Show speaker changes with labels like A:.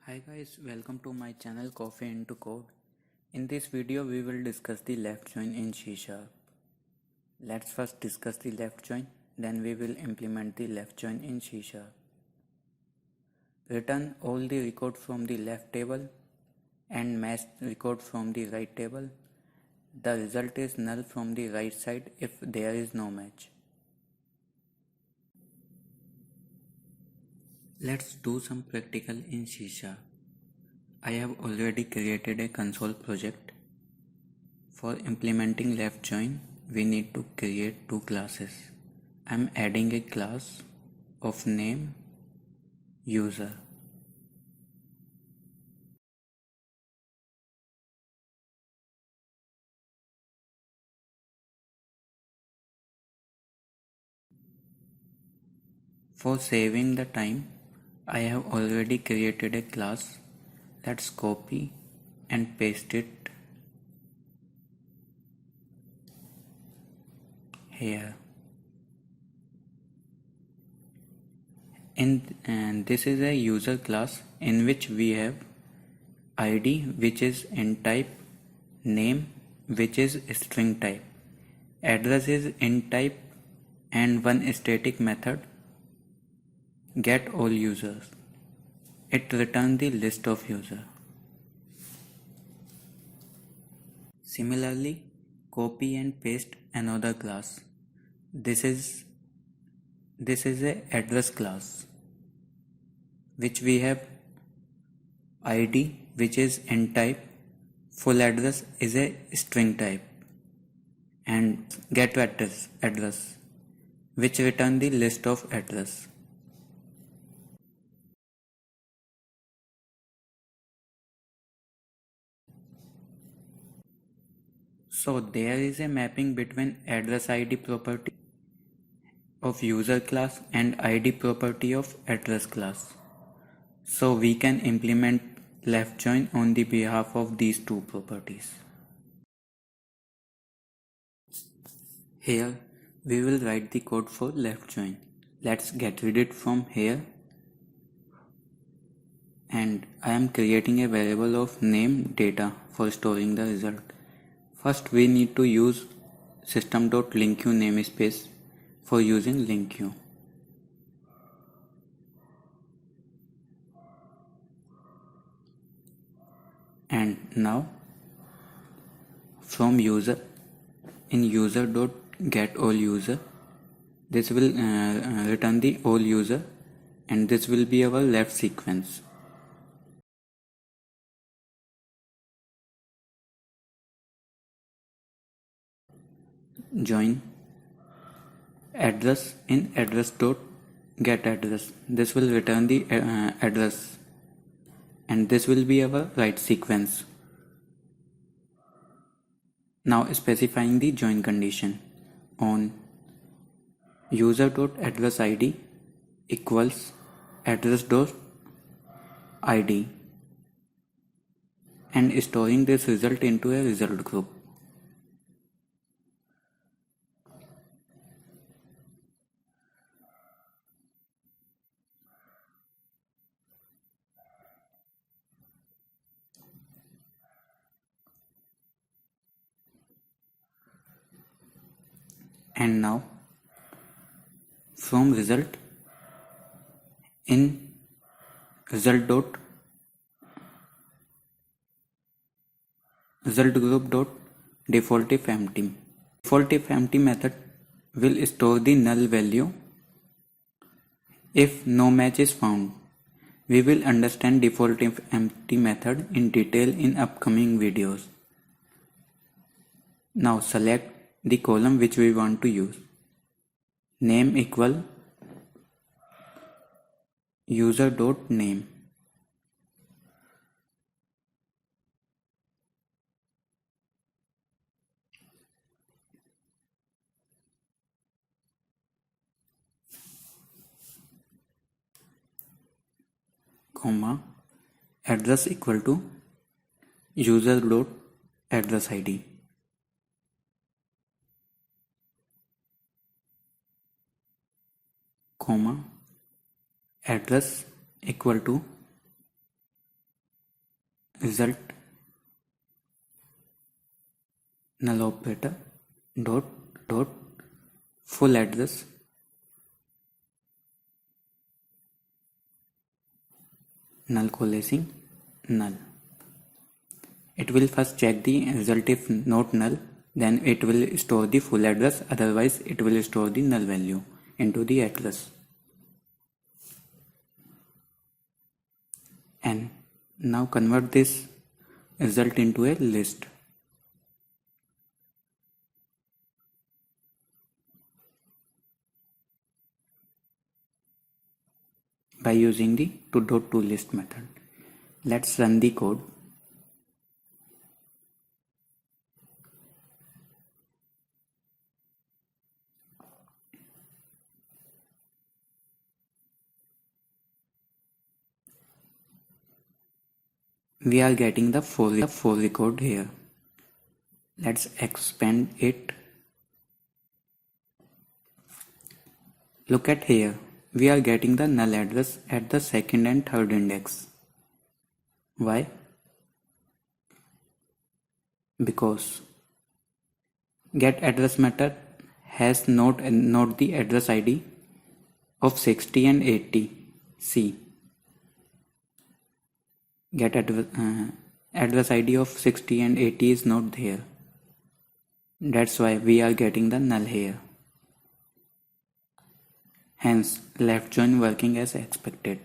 A: Hi guys, welcome to my channel Coffee into Code. In this video we will discuss the left join in C#. Let's first discuss the left join, then we will implement the left join in C#. Return all the records from the left table and match records from the right table. The result is null from the right side if there is no match. Let's do some practical in C#. I have already created a console project. For implementing left join, we need to create two classes. I am adding a class of name user. For saving the time, I have already created a class. Let's copy and paste it here. And this is a user class in which we have ID, which is int type, name, which is string type, address is int type, and one static method, get all users. It returns the list of users. Similarly, copy and paste another class. This is a address class, which we have ID, which is int type, full address is a string type, and get address, which return the list of address. So there is a mapping between address ID property of user class and ID property of address class. So we can implement left join on the behalf of these two properties. Here we will write the code for left join. Let's get it from here, and I am creating a variable of name data for storing the result. First we need to use system.linkQ namespace for using linkQ. And now from user, in user.getAllUser, this will return the all user, and this will be our left sequence. Join address in address.getAddress. This will return the address, and this will be our right sequence. Now specifying the join condition on user.addressID equals address.id, and storing this result into a result group. And now from result, in result group dot default if empty. Default if empty method will store the null value if no match is found. We will understand default if empty method in detail in upcoming videos. Now select the column which we want to use. Name equal user.name. Comma address equal to user.addressID. Comma address equal to result null operator dot full address null coalescing null. It will first check the result. If not null, then it will store the full address, otherwise it will store the null value into the address. And now convert this result into a list. By using the to.toList method. Let's run the code. We are getting the for record here. Let's expand it. Look at here. We are getting the null address at the second and third index. Why? Because get address method has not the address ID of 60 and 80. See, get address ID of 60 and 80 is not there. That's why we are getting the null here. Hence, left join working as expected.